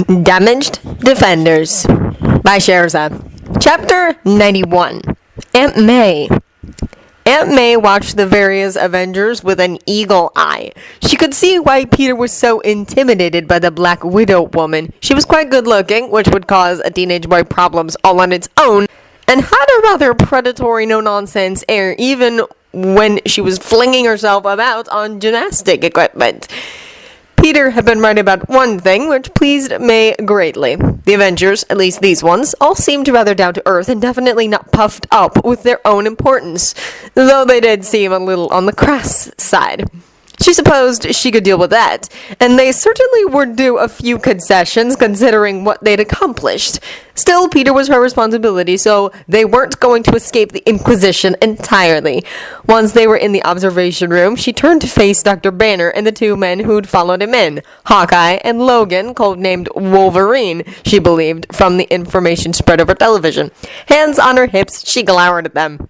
Damaged Defenders by Sherza. Chapter 91. Aunt May. Aunt May watched the various Avengers with an eagle eye. She could see why Peter was so intimidated by the Black Widow woman. She was quite good looking, which would cause a teenage boy problems all on its own, and had a rather predatory, no-nonsense air even when she was flinging herself about on gymnastic equipment. Peter had been right about one thing, which pleased May greatly. The Avengers, at least these ones, all seemed rather down to earth and definitely not puffed up with their own importance, though they did seem a little on the crass side. She supposed she could deal with that, and they certainly were due a few concessions considering what they'd accomplished. Still, Peter was her responsibility, so they weren't going to escape the Inquisition entirely. Once they were in the observation room, she turned to face Dr. Banner and the two men who'd followed him in, Hawkeye and Logan, codenamed Wolverine, she believed, from the information spread over television. Hands on her hips, she glowered at them.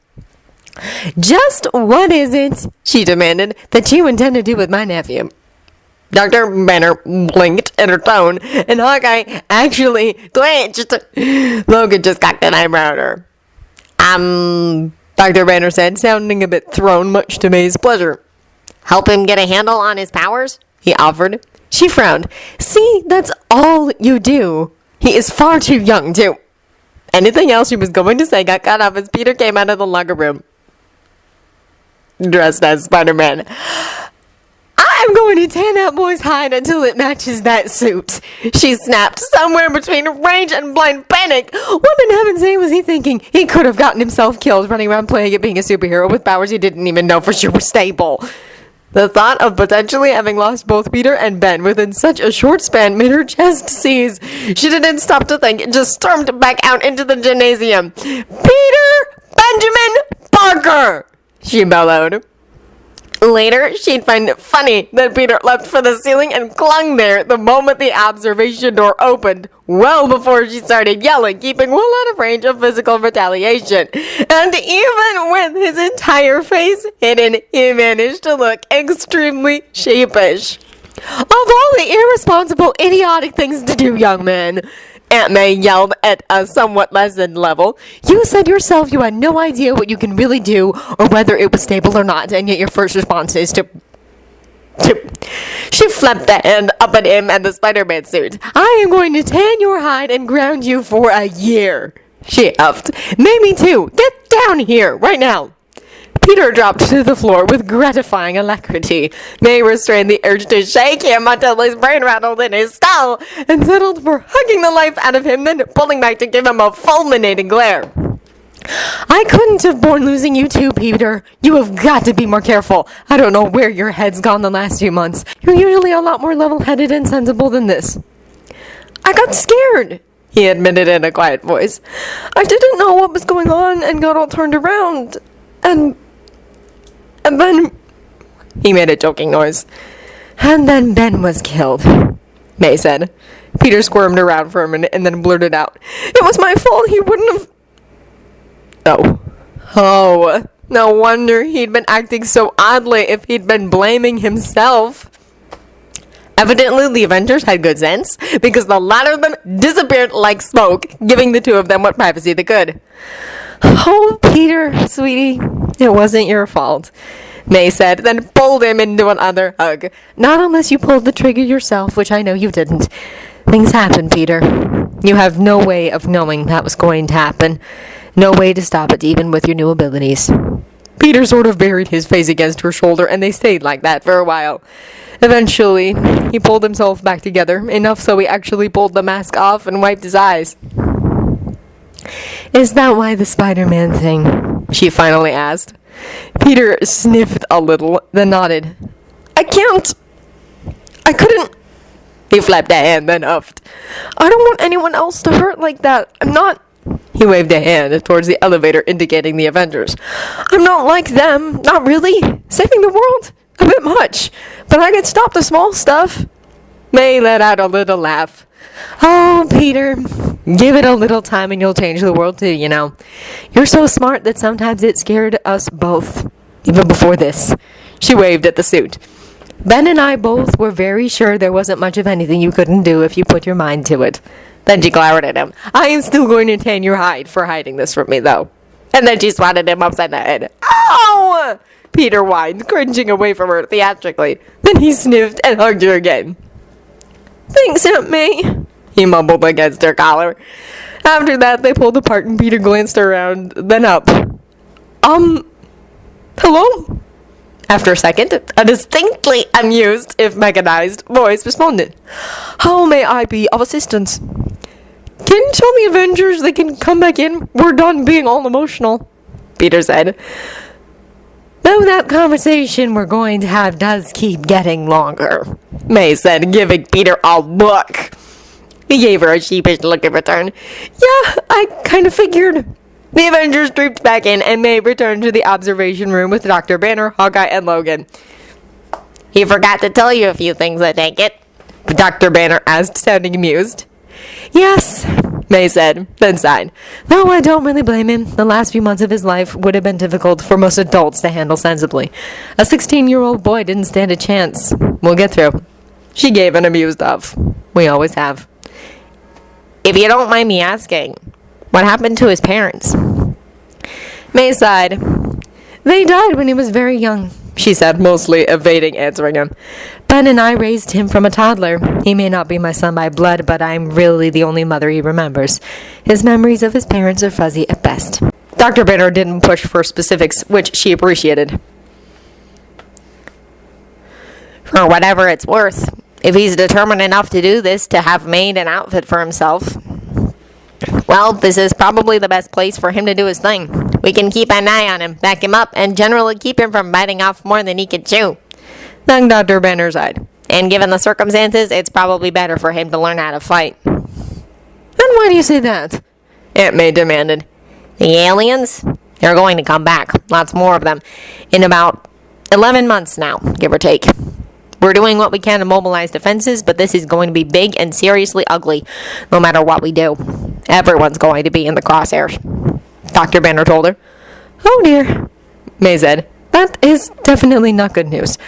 "Just what is it," she demanded, "that you intend to do with my nephew?" Dr. Banner blinked at her tone, and Hawkeye actually twitched. Logan just cocked an eyebrow at her. Dr. Banner said, sounding a bit thrown, much to May's pleasure. "Help him get a handle on his powers?" he offered. She frowned. "See, that's all you do. He is far too young, too." Anything else she was going to say got cut off as Peter came out of the locker room, dressed as Spider-Man. "I'm going to tan that boy's hide until it matches that suit," she snapped, somewhere between rage and blind panic. What in heaven's name was he thinking? He could have gotten himself killed running around playing at being a superhero with powers he didn't even know for sure were stable. The thought of potentially having lost both Peter and Ben within such a short span made her chest seize. She didn't stop to think and just stormed back out into the gymnasium. "Peter Benjamin Parker!" she bellowed. Later, she'd find it funny that Peter leapt for the ceiling and clung there the moment the observation door opened, well before she started yelling, keeping well out of range of physical retaliation. And even with his entire face hidden, he managed to look extremely sheepish. "Of all the irresponsible, idiotic things to do, young man," Aunt May yelled at a somewhat lessened level, "you said yourself you had no idea what you can really do or whether it was stable or not, and yet your first response is to..." She flapped a hand up at him and the Spider-Man suit. "I am going to tan your hide and ground you for a year," she huffed. "Maybe two. Get down here, right now." Peter dropped to the floor with gratifying alacrity. May restrained the urge to shake him until his brain rattled in his skull, and settled for hugging the life out of him, then pulling back to give him a fulminating glare. "I couldn't have borne losing you too, Peter. You have got to be more careful. I don't know where your head's gone the last few months. You're usually a lot more level-headed and sensible than this." "I got scared," he admitted in a quiet voice. "I didn't know what was going on and got all turned around. And then..." He made a joking noise. "And then Ben was killed," May said. Peter squirmed around for a minute and then blurted out, "It was my fault. He wouldn't have..." Oh, no wonder he'd been acting so oddly if he'd been blaming himself. Evidently, the Avengers had good sense, because the latter of them disappeared like smoke, giving the two of them what privacy they could. "Oh, Peter, sweetie, it wasn't your fault," May said, then pulled him into another hug. "Not unless you pulled the trigger yourself, which I know you didn't. Things happen, Peter. You have no way of knowing that was going to happen. No way to stop it, even with your new abilities." Peter sort of buried his face against her shoulder, and they stayed like that for a while. Eventually, he pulled himself back together, enough so he actually pulled the mask off and wiped his eyes. "Is that why the Spider-Man thing?" she finally asked. Peter sniffed a little, then nodded. I couldn't..." He flapped a hand, then huffed. "I don't want anyone else to hurt like that. I'm not..." He waved a hand towards the elevator, indicating the Avengers. "I'm not like them. Not really. Saving the world? A bit much. But I can stop the small stuff." May let out a little laugh. "Oh, Peter, give it a little time and you'll change the world too, you know. You're so smart that sometimes it scared us both, even before this." She waved at the suit. Ben and I both were very sure there wasn't much of anything you couldn't do if you put your mind to it. Then she glowered at him. I am still going to tan your hide for hiding this from me, though. And then she swatted him upside the head. Ow! Peter whined, cringing away from her theatrically. Then he sniffed and hugged her again. Thanks, Aunt May, he mumbled against her collar. After that, they pulled apart and Peter glanced around, then up. Hello? After a second, a distinctly amused, if mechanized, voice responded. How may I be of assistance? Can you tell the Avengers they can come back in? We're done being all emotional, Peter said. Though that conversation we're going to have does keep getting longer, May said, giving Peter a look. He gave her a sheepish look in return. Yeah, I kind of figured. The Avengers trooped back in, and May returned to the observation room with Dr. Banner, Hawkeye, and Logan. He forgot to tell you a few things, I take it? Dr. Banner asked, sounding amused. Yes, May said, then sighed. Though I don't really blame him. The last few months of his life would have been difficult for most adults to handle sensibly. A 16-year-old boy didn't stand a chance. We'll get through. She gave an amused of. We always have. If you don't mind me asking, what happened to his parents? May sighed. They died when he was very young, she said, mostly evading answering him. Ben and I raised him from a toddler. He may not be my son by blood, but I'm really the only mother he remembers. His memories of his parents are fuzzy at best. Dr. Banner didn't push for specifics, which she appreciated. For whatever it's worth, if he's determined enough to do this, to have made an outfit for himself, well, this is probably the best place for him to do his thing. We can keep an eye on him, back him up, and generally keep him from biting off more than he can chew. Then Dr. Banner sighed. And given the circumstances, it's probably better for him to learn how to fight. And why do you say that? Aunt May demanded. The aliens? They're going to come back. Lots more of them. In about 11 months now, give or take. We're doing what we can to mobilize defenses, but this is going to be big and seriously ugly, no matter what we do. Everyone's going to be in the crosshairs, Dr. Banner told her. Oh dear, May said. That is definitely not good news.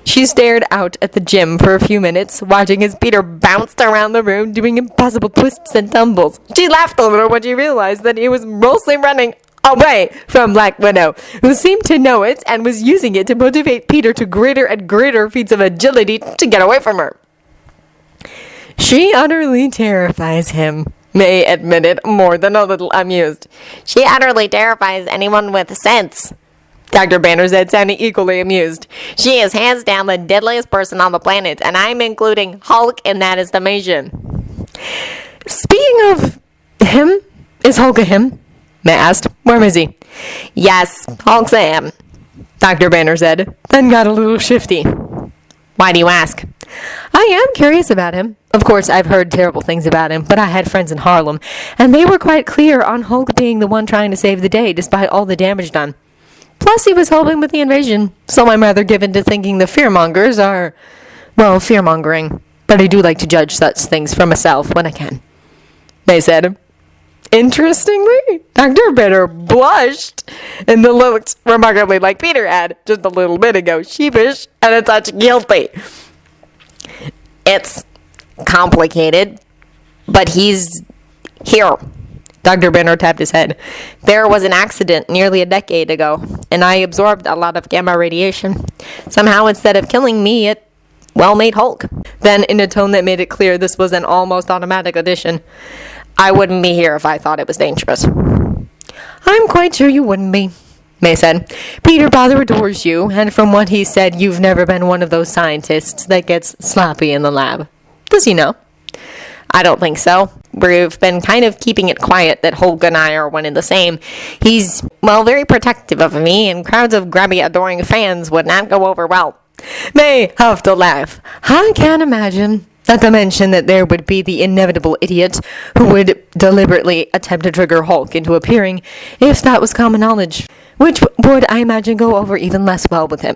She stared out at the gym for a few minutes, watching as Peter bounced around the room, doing impossible twists and tumbles. She laughed a little when she realized that he was mostly running away from Black Widow, who seemed to know it and was using it to motivate Peter to greater and greater feats of agility to get away from her. She utterly terrifies him, May admitted, more than a little amused. She utterly terrifies anyone with sense, Dr. Banner said, sounding equally amused. She is hands down the deadliest person on the planet, and I'm including Hulk in that estimation. Speaking of him, is Hulk a him? May asked. Where is he? Yes, Hulk's a him, Dr. Banner said, then got a little shifty. Why do you ask? I am curious about him. Of course, I've heard terrible things about him, but I had friends in Harlem, and they were quite clear on Hulk being the one trying to save the day, despite all the damage done. Plus, he was helping with the invasion, so I'm rather given to thinking the fearmongers are, well, fearmongering. But I do like to judge such things for myself when I can. They said. Interestingly, Dr. Banner blushed and looked remarkably like Peter had just a little bit ago, sheepish and a touch guilty. It's complicated, but he's here. Dr. Banner tapped his head. There was an accident nearly a decade ago, and I absorbed a lot of gamma radiation. Somehow, instead of killing me, it, well, made Hulk. Then, in a tone that made it clear this was an almost automatic addition, I wouldn't be here if I thought it was dangerous. I'm quite sure you wouldn't be, May said. Peter rather adores you, and from what he said, you've never been one of those scientists that gets sloppy in the lab. Does he know? I don't think so. We've been kind of keeping it quiet that Hulk and I are one and the same. He's, well, very protective of me, and crowds of grabby, adoring fans would not go over well. May have to laugh. I can't imagine. Not to mention that there would be the inevitable idiot who would deliberately attempt to trigger Hulk into appearing, if that was common knowledge, which would, I imagine, go over even less well with him.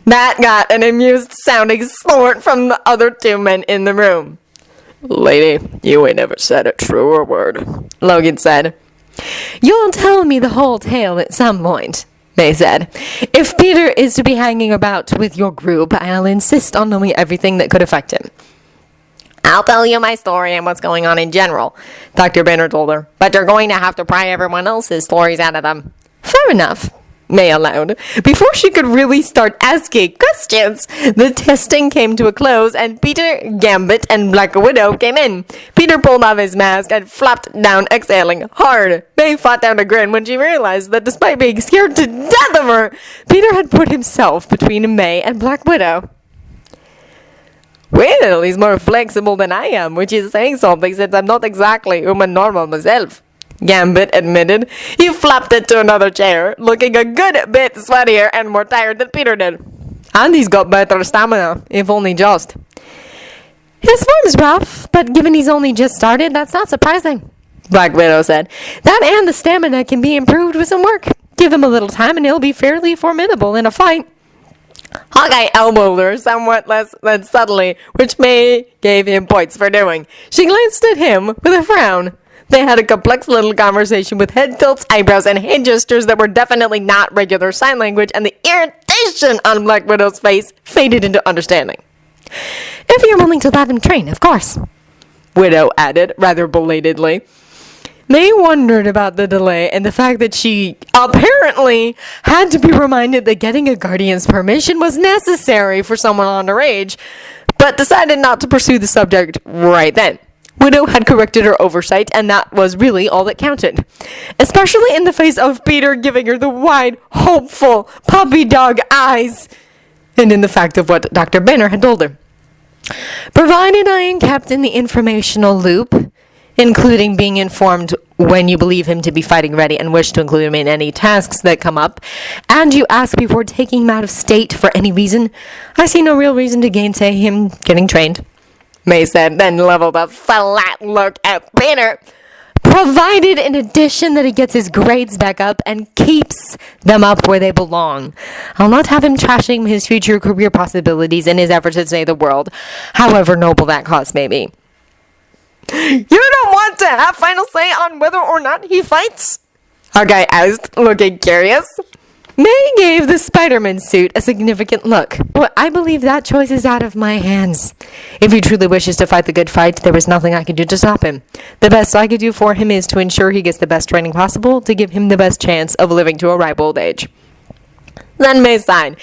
That got an amused-sounding snort from the other two men in the room. Lady, you ain't never said a truer word, Logan said. You'll tell me the whole tale at some point, May said. If Peter is to be hanging about with your group, I'll insist on knowing everything that could affect him. I'll tell you my story and what's going on in general, Dr. Banner told her. But you're going to have to pry everyone else's stories out of them. Fair enough, May allowed. Before she could really start asking questions, the testing came to a close and Peter, Gambit, and Black Widow came in. Peter pulled off his mask and flopped down, exhaling hard. May fought down a grin when she realized that despite being scared to death of her, Peter had put himself between May and Black Widow. Well, he's more flexible than I am, which is saying something since I'm not exactly human normal myself, Gambit admitted. He flopped into another chair, looking a good bit sweatier and more tired than Peter did. And he's got better stamina, if only just. His form's rough, but given he's only just started, that's not surprising, Black Widow said. That and the stamina can be improved with some work. Give him a little time and he'll be fairly formidable in a fight. Hawkeye elbowed her somewhat less than subtly, which May gave him points for doing. She glanced at him with a frown. They had a complex little conversation with head tilts, eyebrows, and hand gestures that were definitely not regular sign language, and the irritation on Black Widow's face faded into understanding. If you're willing to let him train, of course, Widow added, rather belatedly. May wondered about the delay and the fact that she apparently had to be reminded that getting a guardian's permission was necessary for someone underage, but decided not to pursue the subject right then. Widow had corrected her oversight, and that was really all that counted, especially in the face of Peter giving her the wide, hopeful, puppy dog eyes, and in the fact of what Dr. Banner had told her. Provided I am kept in the informational loop, including being informed when you believe him to be fighting ready and wish to include him in any tasks that come up, and you ask before taking him out of state for any reason, I see no real reason to gainsay him getting trained, May said, then leveled a flat look at Banner. Provided, in addition, that he gets his grades back up and keeps them up where they belong. I'll not have him trashing his future career possibilities in his effort to save the world, however noble that cause may be. You don't want to have final say on whether or not he fights? Hawkeye asked, looking curious. May gave the Spider-Man suit a significant look. Well, I believe that choice is out of my hands. If he truly wishes to fight the good fight, there is nothing I can do to stop him. The best I could do for him is to ensure he gets the best training possible to give him the best chance of living to a ripe old age. Then May sighed,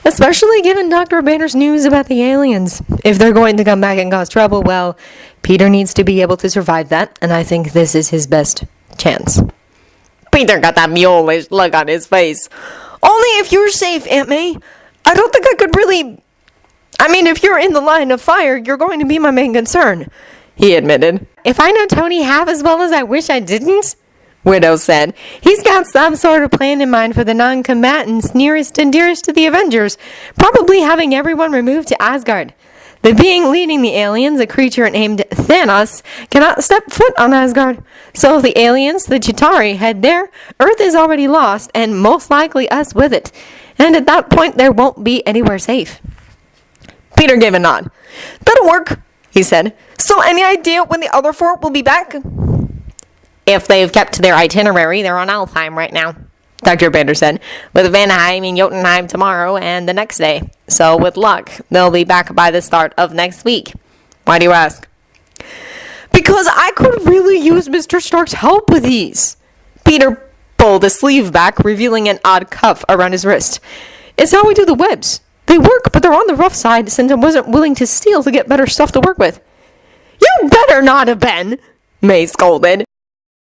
especially given Dr. Banner's news about the aliens. If they're going to come back and cause trouble, well, Peter needs to be able to survive that, and I think this is his best chance. Peter got that muleish look on his face. Only if you're safe, Aunt May. I don't think I could really... if you're in the line of fire, you're going to be my main concern, he admitted. If I know Tony half as well as I wish I didn't, Widow said, he's got some sort of plan in mind for the non-combatants nearest and dearest to the Avengers, probably having everyone removed to Asgard. The being leading the aliens, a creature named Thanos, cannot step foot on Asgard. So if the aliens, the Chitauri, head there, Earth is already lost, and most likely us with it. And at that point, there won't be anywhere safe. Peter gave a nod. That'll work, he said. So any idea when the other four will be back? If they've kept to their itinerary, they're on Alfheim right now, Dr. Banner said, with Vanheim and Jotunheim tomorrow and the next day. So with luck, they'll be back by the start of next week. Why do you ask? Because I could really use Mr. Stark's help with these. Peter pulled his sleeve back, revealing an odd cuff around his wrist. It's how we do the webs. They work, but they're on the rough side since I wasn't willing to steal to get better stuff to work with. You better not have been, May scolded.